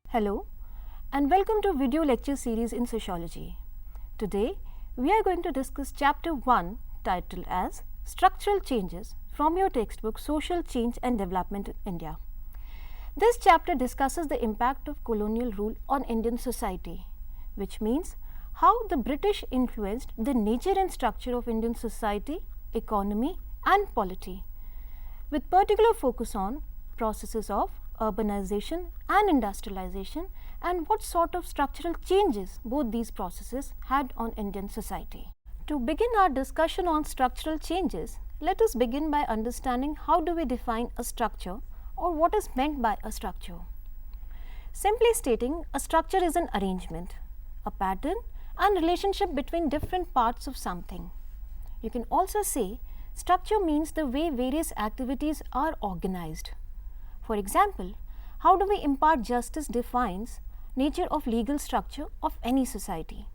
Hello and welcome to video lecture series in Sociology. Today we are going to discuss chapter 1 titled as Structural Changes from your textbook Social Change and Development in India. This chapter discusses the impact of colonial rule on Indian society, which means how the British influenced the nature and structure of Indian society, economy and polity, with particular focus on processes of urbanization and industrialization and what sort of structural changes both these processes had on Indian society. To begin our discussion on structural changes, let us begin by understanding how do we define a structure or what is meant by a structure. Simply stating, a structure is an arrangement, a pattern and relationship between different parts of something. You can also say structure means the way various activities are organized. For example, how do we impart justice defines nature of legal structure of any society,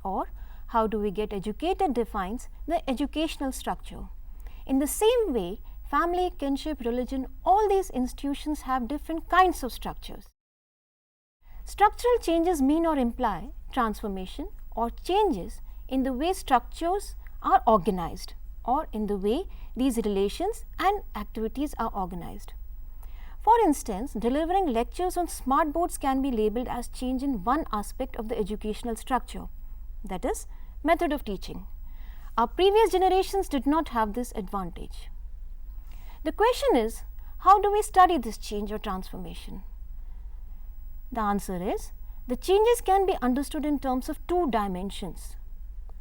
or how do we get educated defines the educational structure. In the same way, family, kinship, religion, all these institutions have different kinds of structures. Structural changes mean or imply transformation or changes in the way structures are organized or in the way these relations and activities are organized. For instance, delivering lectures on smart boards can be labeled as change in one aspect of the educational structure, that is, method of teaching. Our previous generations did not have this advantage. The question is, how do we study this change or transformation? The answer is, the changes can be understood in terms of two dimensions.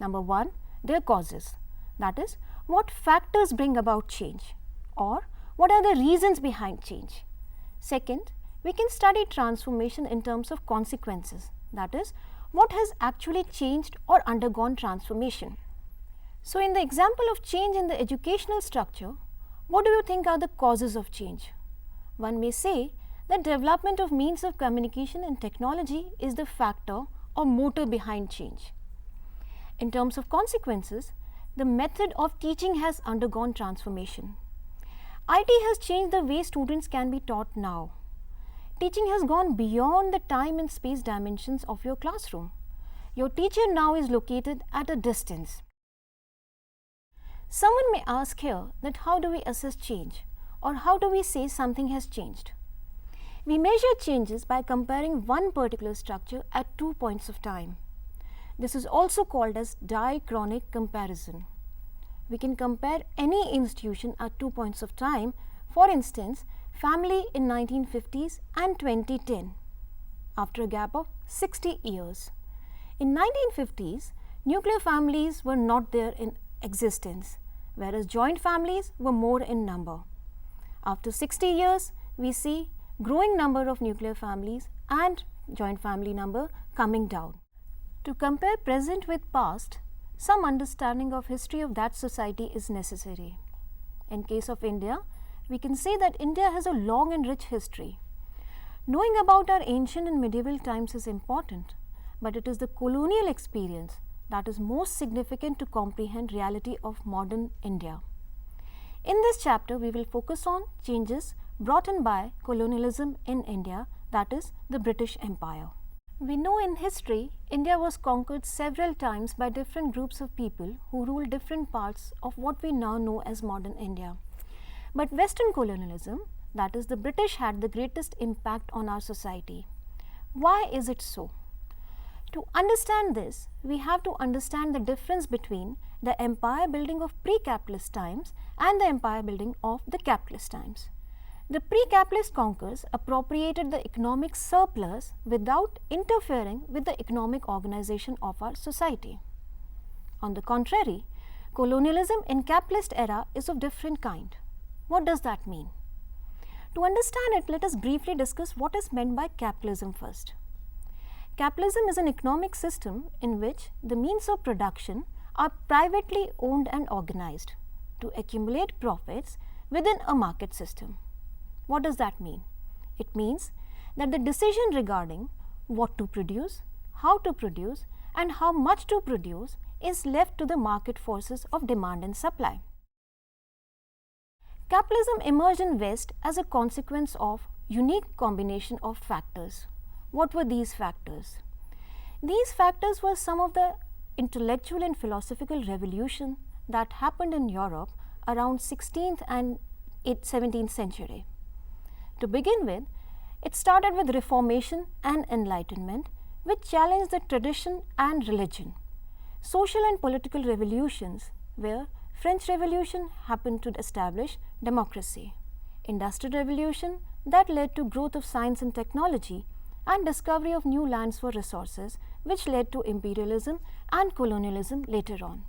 Number one, their causes, that is, what factors bring about change, or what are the reasons behind change. Second, we can study transformation in terms of consequences, that is, what has actually changed or undergone transformation. So, in the example of change in the educational structure, what do you think are the causes of change? One may say that development of means of communication and technology is the factor or motor behind change. In terms of consequences, the method of teaching has undergone transformation. IT has changed the way students can be taught now. Teaching has gone beyond the time and space dimensions of your classroom. Your teacher now is located at a distance. Someone may ask here that how do we assess change, or how do we say something has changed? We measure changes by comparing one particular structure at 2 points of time. This is also called as diachronic comparison. We can compare any institution at 2 points of time, for instance, family in 1950s and 2010, after a gap of 60 years. In 1950s, nuclear families were not there in existence, whereas joint families were more in number. After 60 years, we see growing number of nuclear families and joint family number coming down. To compare present with past, some understanding of history of that society is necessary. In case of India, we can say that India has a long and rich history. Knowing about our ancient and medieval times is important, but it is the colonial experience that is most significant to comprehend reality of modern India. In this chapter, we will focus on changes brought in by colonialism in India, that is the British Empire. We know in history, India was conquered several times by different groups of people who ruled different parts of what we now know as modern India. But Western colonialism, that is the British, had the greatest impact on our society. Why is it so? To understand this, we have to understand the difference between the empire building of pre-capitalist times and the empire building of the capitalist times. The pre-capitalist conquerors appropriated the economic surplus without interfering with the economic organization of our society. On the contrary, colonialism in capitalist era is of different kind. What does that mean? To understand it, let us briefly discuss what is meant by capitalism first. Capitalism is an economic system in which the means of production are privately owned and organized to accumulate profits within a market system. What does that mean? It means that the decision regarding what to produce, how to produce and how much to produce is left to the market forces of demand and supply. Capitalism emerged in West as a consequence of unique combination of factors. What were these factors? These factors were some of the intellectual and philosophical revolution that happened in Europe around 16th and 17th century. To begin with, it started with Reformation and Enlightenment, which challenged the tradition and religion. Social and political revolutions, where French Revolution happened to establish democracy. Industrial Revolution that led to growth of science and technology, and discovery of new lands for resources, which led to imperialism and colonialism later on.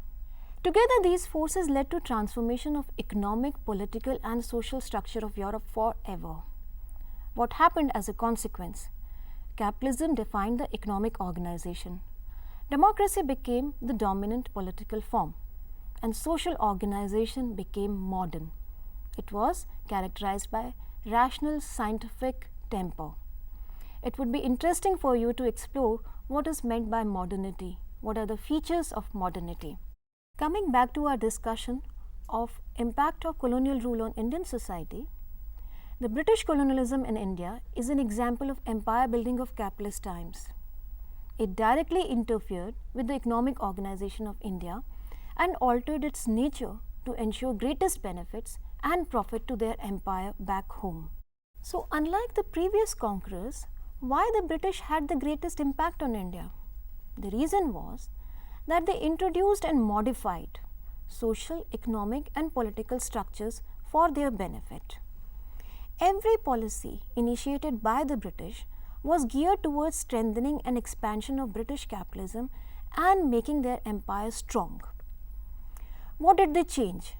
Together, these forces led to transformation of economic, political and social structure of Europe forever. What happened as a consequence? Capitalism defined the economic organization. Democracy became the dominant political form, and social organization became modern. It was characterized by rational scientific temper. It would be interesting for you to explore what is meant by modernity, what are the features of modernity. Coming back to our discussion of impact of colonial rule on Indian society, the British colonialism in India is an example of empire building of capitalist times. It directly interfered with the economic organization of India and altered its nature to ensure greatest benefits and profit to their empire back home. So, unlike the previous conquerors, why the British had the greatest impact on India? The reason was that they introduced and modified social, economic and political structures for their benefit. Every policy initiated by the British was geared towards strengthening and expansion of British capitalism and making their empire strong. What did they change?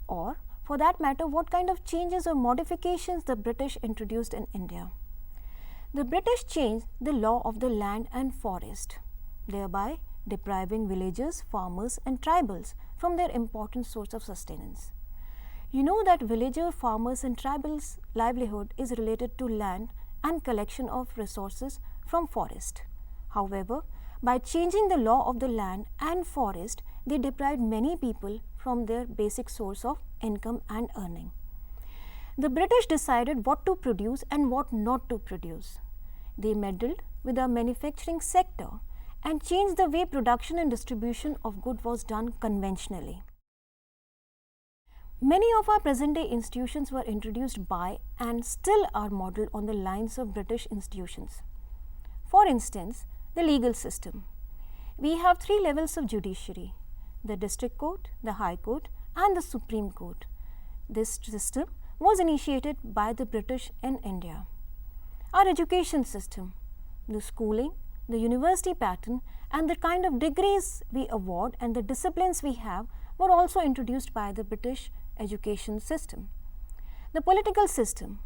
Or, for that matter, what kind of changes or modifications the British introduced in India? The British changed the law of the land and forest, thereby depriving villagers, farmers and tribals from their important source of sustenance. You know that villager, farmers and tribals' livelihood is related to land and collection of resources from forest. However, by changing the law of the land and forest, they deprived many people from their basic source of income and earning. The British decided what to produce and what not to produce. They meddled with our manufacturing sector and changed the way production and distribution of goods was done conventionally. Many of our present-day institutions were introduced by and still are modeled on the lines of British institutions. For instance, the legal system. We have 3 levels of judiciary: the District Court, the High Court and the Supreme Court. This system was initiated by the British in India. Our education system, the schooling, the university pattern and the kind of degrees we award and the disciplines we have were also introduced by the British education system. The political system.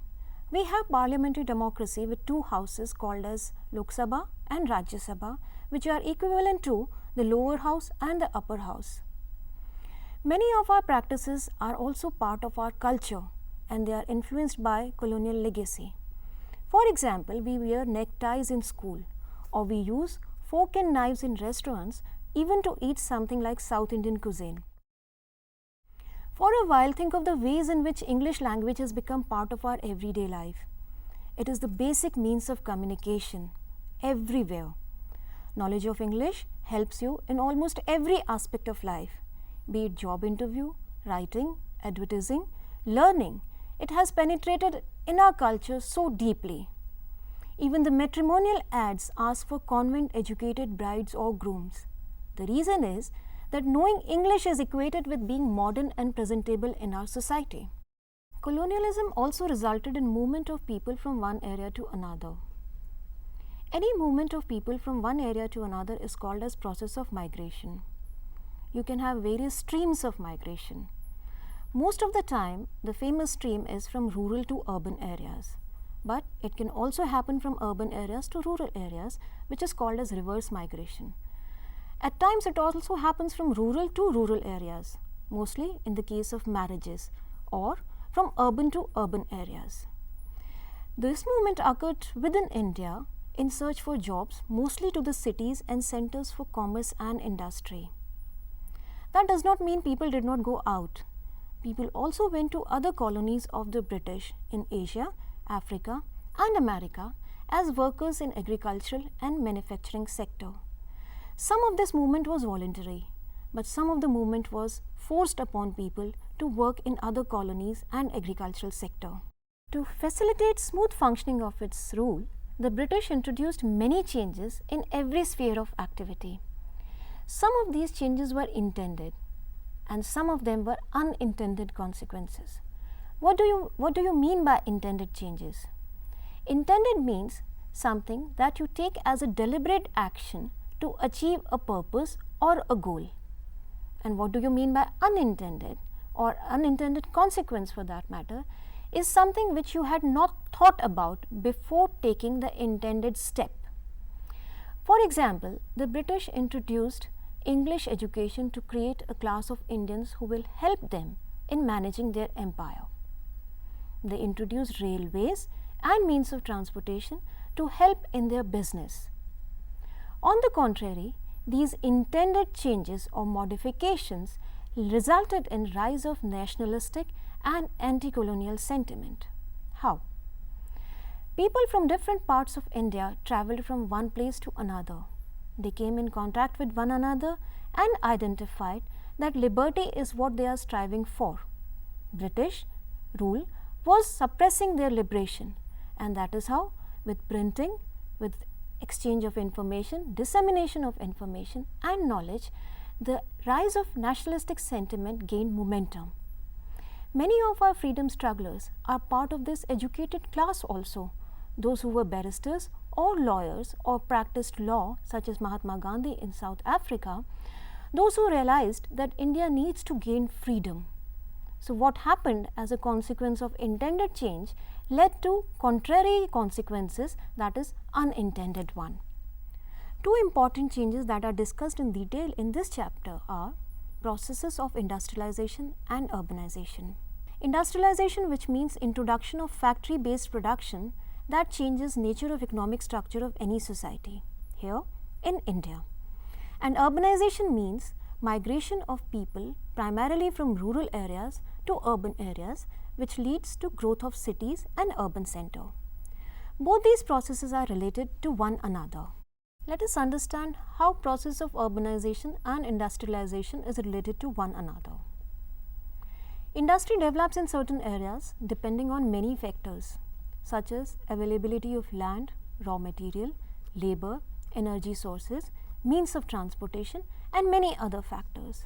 We have parliamentary democracy with 2 houses called as Lok Sabha and Rajya Sabha, which are equivalent to the lower house and the upper house. Many of our practices are also part of our culture and they are influenced by colonial legacy. For example, we wear neckties in school, or we use fork and knives in restaurants even to eat something like South Indian cuisine. For a while, think of the ways in which English language has become part of our everyday life. It is the basic means of communication everywhere. Knowledge of English helps you in almost every aspect of life, be it job interview, writing, advertising, learning. It has penetrated in our culture so deeply. Even the matrimonial ads ask for convent-educated brides or grooms. The reason is that knowing English is equated with being modern and presentable in our society. Colonialism also resulted in movement of people from one area to another. Any movement of people from one area to another is called as process of migration. You can have various streams of migration. Most of the time, the famous stream is from rural to urban areas. But it can also happen from urban areas to rural areas, which is called as reverse migration. At times, it also happens from rural to rural areas, mostly in the case of marriages, or from urban to urban areas. This movement occurred within India in search for jobs, mostly to the cities and centers for commerce and industry. That does not mean people did not go out. People also went to other colonies of the British in Asia, Africa and America as workers in agricultural and manufacturing sector. Some of this movement was voluntary, but some of the movement was forced upon people to work in other colonies and agricultural sector. To facilitate smooth functioning of its rule, the British introduced many changes in every sphere of activity. Some of these changes were intended and some of them were unintended consequences. What do you mean by intended changes? Intended means something that you take as a deliberate action to achieve a purpose or a goal. And what do you mean by unintended or unintended consequence for that matter is something which you had not thought about before taking the intended step. For example, the British introduced English education to create a class of Indians who will help them in managing their empire. They introduced railways and means of transportation to help in their business. On the contrary, these intended changes or modifications resulted in rise of nationalistic and anti-colonial sentiment. How? People from different parts of India travelled from one place to another. They came in contact with one another and identified that liberty is what they are striving for. British rule was suppressing their liberation, and that is how, with printing, with exchange of information, dissemination of information and knowledge, the rise of nationalistic sentiment gained momentum. Many of our freedom strugglers are part of this educated class also, those who were barristers or lawyers or practiced law such as Mahatma Gandhi in South Africa, those who realized that India needs to gain freedom. So what happened as a consequence of intended change led to contrary consequences, that is unintended one. Two important changes that are discussed in detail in this chapter are processes of industrialization and urbanization. Industrialization, which means introduction of factory-based production that changes nature of economic structure of any society, here in India. And urbanization means migration of people primarily from rural areas to urban areas, which leads to growth of cities and urban center. Both these processes are related to one another. Let us understand how process of urbanization and industrialization is related to one another. Industry develops in certain areas depending on many factors such as availability of land, raw material, labor, energy sources, means of transportation and many other factors.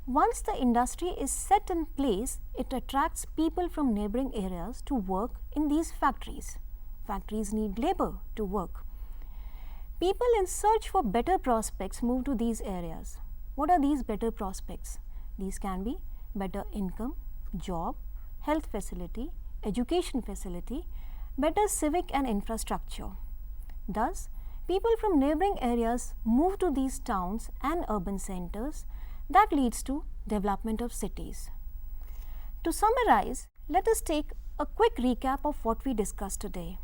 Once the industry is set in place, it attracts people from neighboring areas to work in these factories. Factories need labor to work. People in search for better prospects move to these areas. What are these better prospects? These can be better income, job, health facility, education facility, better civic and infrastructure. Thus, people from neighboring areas move to these towns and urban centers. That leads to development of cities. To summarize, let us take a quick recap of what we discussed today.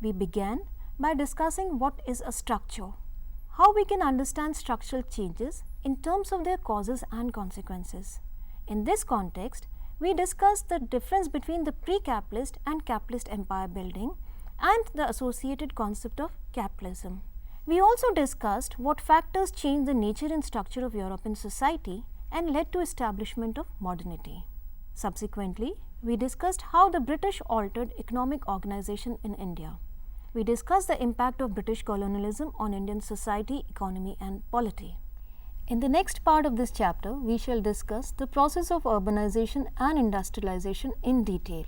We began by discussing what is a structure, how we can understand structural changes in terms of their causes and consequences. In this context, we discussed the difference between the pre-capitalist and capitalist empire building and the associated concept of capitalism. We also discussed what factors changed the nature and structure of European society and led to establishment of modernity. Subsequently, we discussed how the British altered economic organization in India. We discussed the impact of British colonialism on Indian society, economy and polity. In the next part of this chapter, we shall discuss the process of urbanization and industrialization in detail.